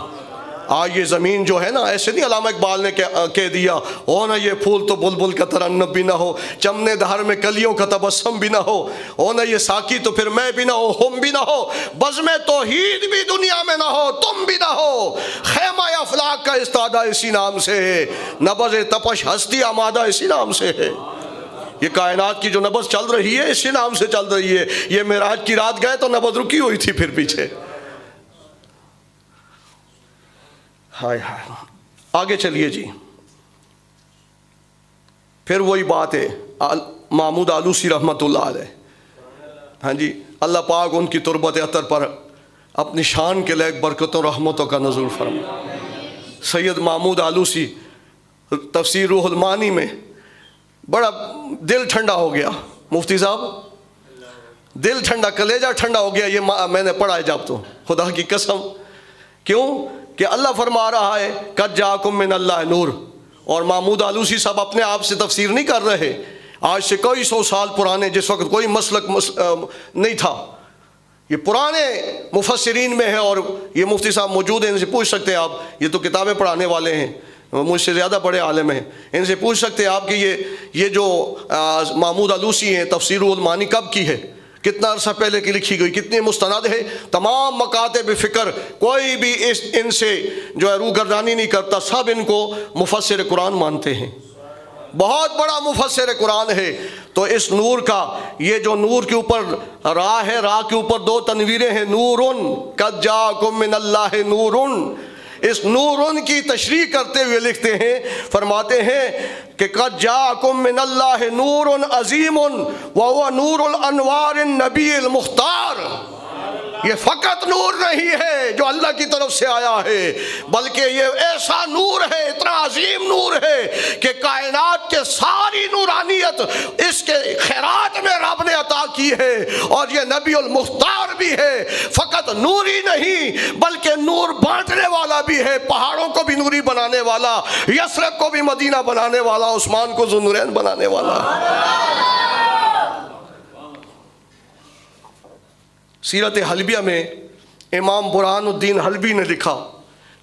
آج یہ زمین جو ہے نا، ایسے نہیں علامہ اقبال نے کہہ دیا ہو نا یہ پھول تو بلبل کا ترنم بھی نہ ہو، چمنے دھار میں کلیوں کا تبسم بھی نہ ہو نا یہ ساقی تو پھر میں بھی نہ ہو، ہم بھی نہ ہو، بزم توحید بھی دنیا میں نہ ہو، تم بھی نہ ہو. خیمہ افلاک کا استادہ اسی نام سے ہے، نبض تپش ہستی آمادہ اسی نام سے ہے. یہ کائنات کی جو نبض چل رہی ہے اسی نام سے چل رہی ہے. یہ معراج کی رات گئے تو نبض رکی ہوئی تھی پھر پیچھے. ہائے ہائے آگے چلیے جی. پھر وہی بات ہے محمود آلوسی رحمۃ اللہ علیہ، ہاں جی اللہ پاک ان کی تربت عطر پر اپنی شان کے لائق برکتوں رحمتوں کا نزول فرمائے. سید محمود آلوسی تفسیر روح المعانی میں بڑا دل ٹھنڈا ہو گیا. مفتی صاحب دل ٹھنڈا، کلیجہ ٹھنڈا ہو گیا. یہ میں نے پڑھا ہے جب تو خدا کی قسم. کیوں کہ اللہ فرما رہا ہے قد جاءکم من اللہ نور، اور محمود آلوسی صاحب اپنے آپ سے تفسیر نہیں کر رہے. آج سے کئی 100 سال پرانے، جس وقت کوئی مسلک نہیں تھا، یہ پرانے مفسرین میں ہے. اور یہ مفتی صاحب موجود ہیں، ان سے پوچھ سکتے ہیں آپ، یہ تو کتابیں پڑھانے والے ہیں، مجھ سے زیادہ بڑے عالم ہیں، ان سے پوچھ سکتے ہیں آپ کہ یہ جو محمود آلوسی ہیں تفسیر المعانی کب کی ہے، کتنا عرصہ پہلے کی لکھی گئی، کتنی مستند ہے. تمام مکاتب فکر کوئی بھی ان سے جو ہے روگردانی نہیں کرتا، سب ان کو مفسر قرآن مانتے ہیں. بہت بڑا مفسر قرآن ہے. تو اس نور کا، یہ جو نور کے اوپر راہ ہے، راہ کے اوپر 2 تنویریں ہیں، نورن قد جاءکم من اللہ نورن. اس نورن کی تشریح کرتے ہوئے لکھتے ہیں، فرماتے ہیں کہ قد جاءکم من اللہ نور عظیم وہو نور الانوار النبی المختار۔ یہ فقط نور نہیں ہے جو اللہ کی طرف سے آیا ہے، بلکہ یہ ایسا نور ہے، اتنا عظیم نور ہے کہ کائنات کے ساری نورانیت اس کے خیرات میں رب نے عطا کی ہے، اور یہ نبی المختار بھی ہے۔ فقط نور ہی نہیں بلکہ نور بانٹنے والا بھی ہے، پہاڑوں کو بھی نوری بنانے والا، یثرب کو بھی مدینہ بنانے والا، عثمان کو ذو النورین بنانے والا۔ سیرت حلبیہ میں امام برہان الدین حلبی نے لکھا،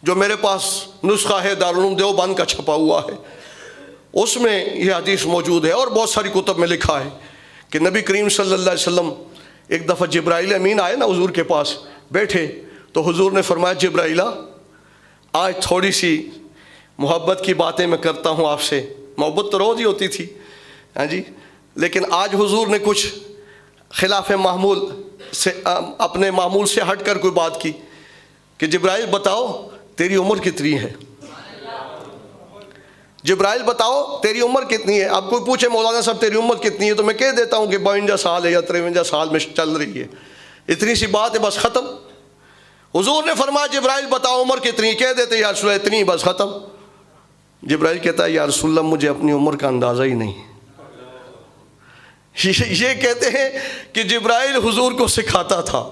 جو میرے پاس نسخہ ہے دارالعلوم دیوبند کا چھپا ہوا ہے، اس میں یہ حدیث موجود ہے، اور بہت ساری کتب میں لکھا ہے کہ نبی کریم صلی اللہ علیہ وسلم ایک دفعہ جبرائیل امین آئے نا حضور کے پاس بیٹھے، تو حضور نے فرمایا جبرائیلہ آج تھوڑی سی محبت کی باتیں میں کرتا ہوں آپ سے۔ محبت تو روز ہی ہوتی تھی، ہاں جی، لیکن آج حضور نے کچھ خلاف معمول سے، اپنے معمول سے ہٹ کر کوئی بات کی کہ جبرائیل بتاؤ تیری عمر کتنی ہے؟ جبرائیل بتاؤ تیری عمر کتنی ہے؟ اب کوئی پوچھے مولانا صاحب تیری عمر کتنی ہے تو میں کہہ دیتا ہوں کہ 52 سال ہے یا 53 سال میں چل رہی ہے، اتنی سی بات ہے، بس ختم۔ حضور نے فرمایا جبرائیل بتاؤ عمر کتنی، کہہ دیتے یا رسول اللہ اتنی، بس ختم۔ جبرائیل کہتا ہے یا رسول اللہ مجھے اپنی عمر کا اندازہ ہی نہیں۔ یہ کہتے ہیں کہ جبرائیل حضور کو سکھاتا تھا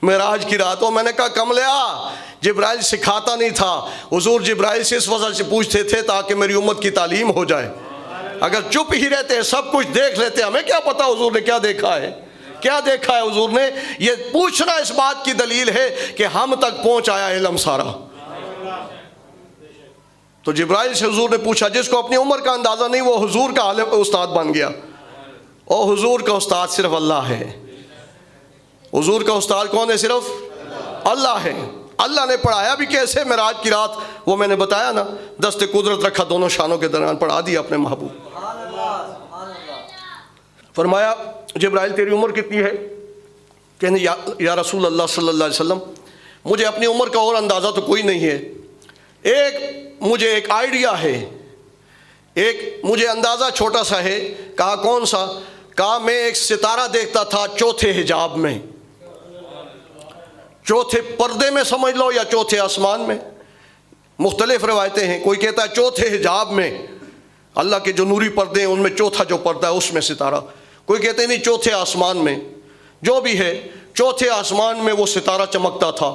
معراج کی راتوں۔ میں نے کہا کم لیا، جبرائیل سکھاتا نہیں تھا، حضور جبرائیل سے اس وجہ سے پوچھتے تھے تاکہ میری امت کی تعلیم ہو جائے۔ اگر چپ ہی رہتے سب کچھ دیکھ لیتے، ہمیں کیا پتا حضور نے کیا دیکھا ہے، کیا دیکھا ہے حضور نے۔ یہ پوچھنا اس بات کی دلیل ہے کہ ہم تک پہنچ آیا علم سارا۔ تو جبرائیل سے حضور نے پوچھا، جس کو اپنی عمر کا اندازہ نہیں وہ حضور کا عالم استاد بن گیا۔ اور حضور کا استاد صرف اللہ ہے۔ حضور کا استاد کون ہے؟ صرف اللہ ہے۔ اللہ نے پڑھایا بھی کیسے؟ معراج کی رات وہ میں نے بتایا نا، دست قدرت رکھا دونوں شانوں کے درمیان، پڑھا دیا اپنے محبوب۔ فرمایا جبرائیل تیری عمر کتنی ہے؟ کہنے یا رسول اللہ صلی اللہ علیہ وسلم مجھے اپنی عمر کا اور اندازہ تو کوئی نہیں ہے، مجھے ایک آئیڈیا ہے، ایک مجھے اندازہ چھوٹا سا ہے۔ کہا کون سا؟ کہا میں ایک ستارہ دیکھتا تھا چوتھے حجاب میں، چوتھے پردے میں سمجھ لو یا چوتھے آسمان میں، مختلف روایتیں ہیں۔ کوئی کہتا ہے چوتھے حجاب میں، اللہ کے جو نوری پردے ہیں ان میں چوتھا جو پردہ ہے اس میں ستارہ، کوئی کہتے نہیں چوتھے آسمان میں۔ جو بھی ہے چوتھے آسمان میں وہ ستارہ چمکتا تھا،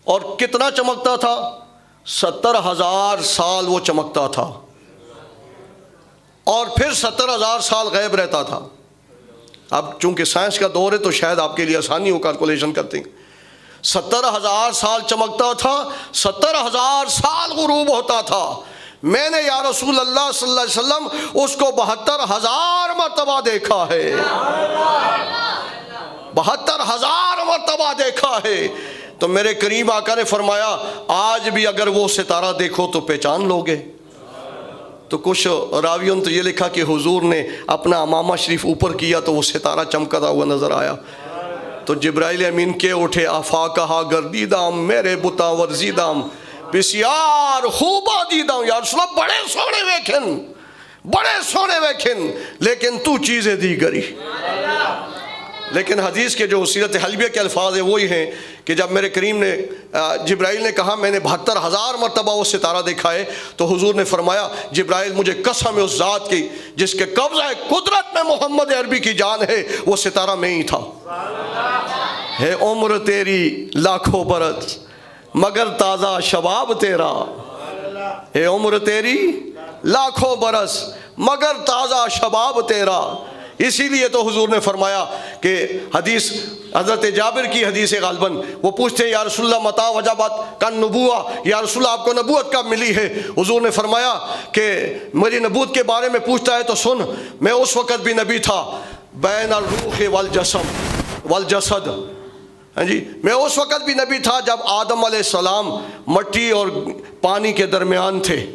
اور کتنا چمکتا تھا؟ 70,000 سال وہ چمکتا تھا، اور پھر 70,000 سال غائب رہتا تھا۔ اب چونکہ سائنس کا دور ہے تو شاید آپ کے لیے آسانی ہو کیلکولیشن کرتے ہیں۔ 70,000 سال چمکتا تھا، 70,000 سال غروب ہوتا تھا۔ میں نے یا رسول اللہ صلی اللہ علیہ وسلم اس کو 72,000 مرتبہ دیکھا ہے، 72,000 مرتبہ دیکھا ہے۔ تو میرے کریم آقا نے فرمایا آج بھی اگر وہ ستارہ دیکھو تو پہچان لوگے۔ تو کچھ راویوں نے تو یہ لکھا کہ حضور نے اپنا امامہ شریف اوپر کیا تو وہ ستارہ چمکتا ہوا نظر آیا۔ تو جبرائیل امین کے اٹھے آفاقہا گردیدام میرے بتا ورزیدام بسیار خوبا دیدام، یا رسول اللہ بڑے سونے ویکھن، بڑے سونے ویکھن، لیکن تو چیزیں دی گری۔ لیکن حدیث کے جو سیرت حلبیہ کے الفاظ ہیں وہی ہیں کہ جب میرے کریم نے جبرائیل نے کہا میں نے 72,000 مرتبہ وہ ستارہ دیکھا ہے، تو حضور نے فرمایا جبرائیل مجھے قسم ہے اس ذات کی جس کے قبضہ قدرت میں محمد عربی کی جان ہے، وہ ستارہ میں ہی تھا۔ ہے عمر تیری لاکھوں برس مگر تازہ شباب تیرا، ہے عمر تیری لاکھوں برس مگر تازہ شباب تیرا۔ اسی لیے تو حضور نے فرمایا کہ حدیث حضرت جابر کی حدیث غالباً وہ پوچھتے ہیں یا رسول اللہ متا وجبت کن نبوہ، یا رسول اللہ آپ کو نبوت کب ملی ہے؟ حضور نے فرمایا کہ میری نبوت کے بارے میں پوچھتا ہے تو سن، میں اس وقت بھی نبی تھا بین الروح والجسد، ہاں جی، میں اس وقت بھی نبی تھا جب آدم علیہ السلام مٹی اور پانی کے درمیان تھے،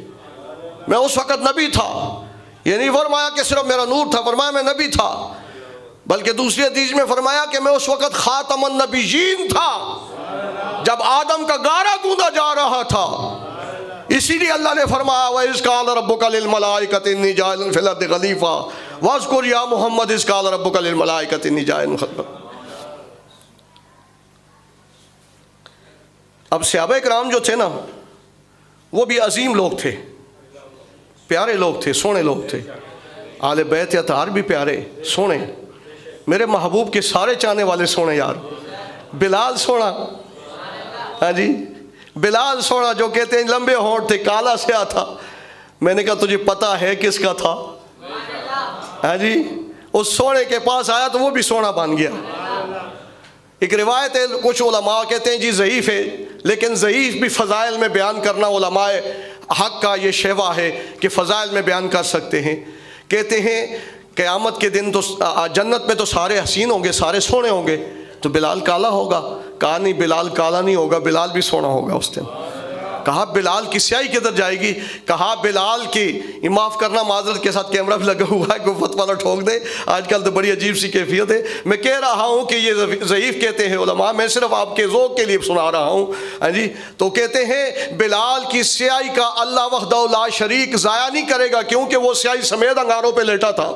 میں اس وقت نبی تھا۔ یہ نہیں فرمایا کہ صرف میرا نور تھا، فرمایا میں نبی تھا، بلکہ دوسری حدیث میں فرمایا کہ میں اس وقت خاتم النبیین تھا، جب آدم کا گارا گوندا جا رہا تھا، اسی لیے اللہ نے فرمایا وَإِذْ قَالَ رَبُّكَ لِلْمَلَائِكَةِ إِنِّي جَاعِلٌ فِي الْأَرْضِ خَلِيفَةً وَاذْكُرْ يَا مُحَمَّدْ إِذْ قَالَ رَبُّكَ لِلْمَلَائِكَةِ إِنِّي جَاعِلٌ خَلِيفَةً۔ اب صحابہ کرام جو تھے نا، وہ بھی عظیم لوگ تھے، پیارے لوگ تھے، سونے لوگ تھے۔ آل بیت اطہار بھی پیارے سونے، میرے محبوب کے سارے چاہنے والے سونے یار۔ بلال سونا، ہاں جی بلال سونا، جو کہتے ہیں لمبے ہونٹ تھے، کالا سیاہ تھا۔ میں نے کہا تجھے پتہ ہے کس کا تھا؟ ہاں جی اس سونے کے پاس آیا تو وہ بھی سونا بن گیا۔ ایک روایت ہے، کچھ علماء کہتے ہیں جی ضعیف ہے، لیکن ضعیف بھی فضائل میں بیان کرنا علماء حق کا یہ شیوا ہے کہ فضائل میں بیان کر سکتے ہیں۔ کہتے ہیں قیامت کے دن تو جنت میں تو سارے حسین ہوں گے، سارے سونے ہوں گے، تو بلال کالا ہوگا؟ کہا نہیں، بلال کالا نہیں ہوگا، بلال بھی سونا ہوگا اس دن۔ کہا بلال کی سیاہی کدھر جائے گی؟ کہا بلال کی، معاف کرنا معذرت کے ساتھ کیمرہ بھی لگا ہوا ہے، کوئی فتویٰ نہ ٹھوک دے، آج کل تو بڑی عجیب سی کیفیت ہے۔ میں کہہ رہا ہوں کہ یہ ضعیف کہتے ہیں علماء، میں صرف آپ کے ذوق کے لیے سنا رہا ہوں۔ ہاں جی تو کہتے ہیں بلال کی سیاہی کا اللہ وحدہ لا شریک ضائع نہیں کرے گا، کیونکہ وہ سیاہی سمیت انگاروں پہ لیٹا تھا،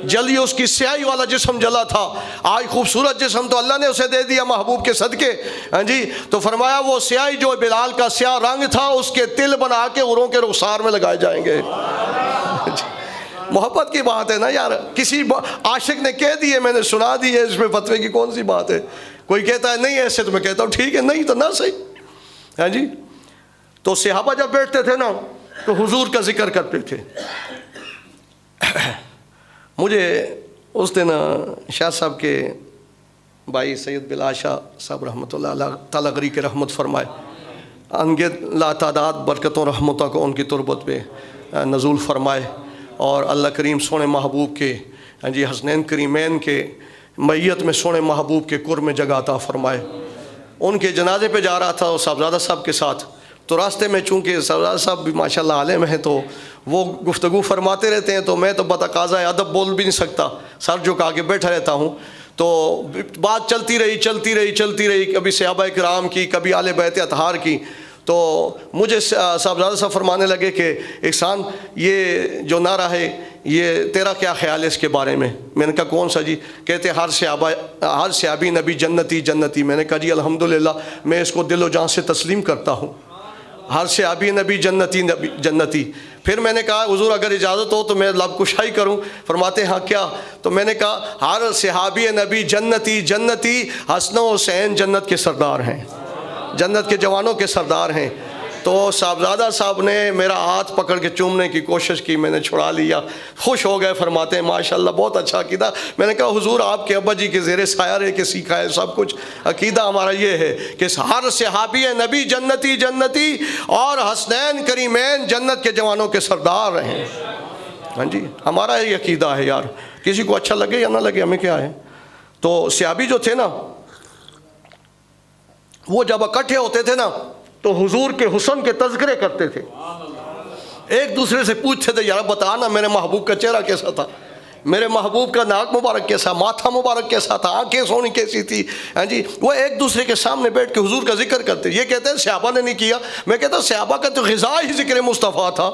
جلی اس کی سیاہی والا جسم جلا تھا۔ آج خوبصورت جسم تو اللہ نے اسے دے دیا محبوب کے صدقے۔ ہاں جی تو فرمایا وہ سیاہی جو بلال کا سیاہ رنگ تھا، اس کے تل بنا کے عوروں کے رخسار میں لگائے جائیں گے۔ محبت کی بات ہے نا یار، کسی عاشق نے کہہ دیے، میں نے سنا دی ہے، اس میں فتوے کی کون سی بات ہے؟ کوئی کہتا ہے نہیں ایسے، تو میں کہتا ہوں ٹھیک ہے، نہیں تو نہ صحیح۔ ہاں جی تو صحابہ جب بیٹھتے تھے نا تو حضور کا ذکر کرتے تھے۔ مجھے اس دن شاہ صاحب کے بھائی سید بلال شاہ صاحب رحمۃ اللہ علیہ تعالیٰ غری کے رحمت فرمائے، انگت لا تعداد برکتوں رحمتوں کو ان کی تربت پہ نزول فرمائے، اور اللہ کریم سونے محبوب کے جی حسنین کریمین کے میت میں سونے محبوب کے قرب میں جگہ عطا فرمائے۔ ان کے جنازے پہ جا رہا تھا صاحبزادہ صاحب کے ساتھ، تو راستے میں چونکہ صاحبزادہ صاحب بھی ماشاءاللہ عالم ہیں، تو وہ گفتگو فرماتے رہتے ہیں، تو میں تو بتقاضۂ ادب بول بھی نہیں سکتا، سر جھکا کے بیٹھا رہتا ہوں۔ تو بات چلتی رہی، کبھی صحابہ کرام کی، کبھی آل بیت اطہار کی۔ تو مجھے صاحبزادہ صاحب فرمانے لگے کہ احسان یہ جو نعرہ ہے یہ تیرا کیا خیال ہے اس کے بارے میں؟ میں نے کہا کون سا جی؟ کہتے ہر صحابی نبی جنتی جنتی۔ میں نے کہا جی الحمدللہ میں اس کو دل و جان سے تسلیم کرتا ہوں، ہر صحابی نبی جنتی نبی جنتی۔ پھر میں نے کہا حضور اگر اجازت ہو تو میں لب کشائی کروں؟ فرماتے ہاں کیا؟ تو میں نے کہا ہر صحابی نبی جنتی جنتی، حسن و حسین جنت کے سردار ہیں، جنت کے جوانوں کے سردار ہیں۔ تو صاحبزادہ صاحب نے میرا ہاتھ پکڑ کے چومنے کی کوشش کی، میں نے چھڑا لیا، خوش ہو گئے، فرماتے ہیں ماشاءاللہ بہت اچھا عقیدہ۔ میں نے کہا حضور آپ کے ابا جی کے زیر سایہ رہ کے سیکھا ہے سب کچھ، عقیدہ ہمارا یہ ہے کہ ہر صحابی نبی جنتی جنتی اور حسنین کریمین جنت کے جوانوں کے سردار رہیں۔ ہاں جی ہمارا یہ عقیدہ ہے یار، کسی کو اچھا لگے یا نہ لگے ہمیں کیا ہے۔ تو صحابی جو تھے نا وہ جب اکٹھے ہوتے تھے نا تو حضور کے حسن کے تذکرے کرتے تھے، ایک دوسرے سے پوچھتے تھے یار بتانا میرے محبوب کا چہرہ کیسا تھا، میرے محبوب کا ناک مبارک کیسا، ماتھا مبارک کیسا تھا، آنکھیں سونی کیسی تھی۔ ہاں جی وہ ایک دوسرے کے سامنے بیٹھ کے حضور کا ذکر کرتے۔ یہ کہتے ہیں صحابہ نے نہیں کیا، میں کہتا صحابہ کا تو غذا ہی ذکر مصطفیٰ تھا۔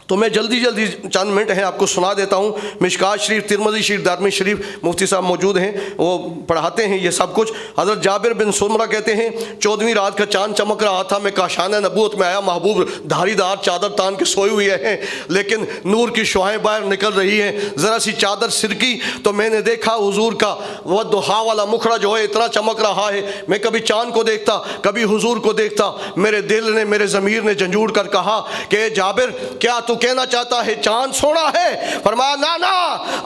تو میں جلدی چند منٹ ہیں آپ کو سنا دیتا ہوں۔ مشکات شریف، ترمذی شریف، دارمی شریف، مفتی صاحب موجود ہیں، وہ پڑھاتے ہیں یہ سب کچھ۔ حضرت جابر بن سمرہ کہتے ہیں 14ویں رات کا چاند چمک رہا تھا، میں کاشانہ نبوت میں آیا، محبوب دھاری دار چادر تان کے سوئے ہوئے ہیں، لیکن نور کی شعاعیں باہر نکل رہی ہیں۔ ذرا سی چادر سرکی تو میں نے دیکھا حضور کا والضحیٰ والا مکھڑا جو ہے اتنا چمک رہا ہے۔ میں کبھی چاند کو دیکھتا، کبھی حضور کو دیکھتا، میرے دل نے، میرے ضمیر نے جھنجھوڑ کر کہا کہ جابر کیا تو کہنا چاہتا ہے چاند سونا ہے؟ فرمایا نا نا،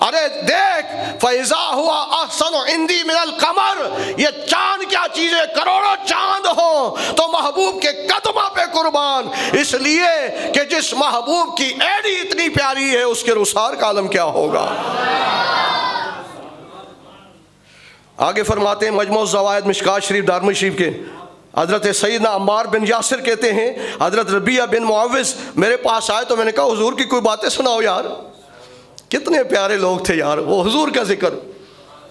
ارے دیکھ فَإِذَا هُوَ أَحْسَنُ عِنْدِي مِنَ الْقَمَرِ، یہ چاند کیا چیز ہے، کروڑوں چاند ہوں تو محبوب کے قدموں پہ قربان، اس لیے کہ جس محبوب کی ایڑی اتنی پیاری ہے اس کے رخسار کا عالم کیا ہوگا۔ آگے فرماتے ہیں مجموع الزوائد مشکات شریف، دارمی شریف کے حضرت سیدنا عمار بن یاسر کہتے ہیں حضرت ربیعہ بن معوذ میرے پاس آئے تو میں نے کہا حضور کی کوئی باتیں سناؤ یار۔ کتنے پیارے لوگ تھے یار، وہ حضور کا ذکر،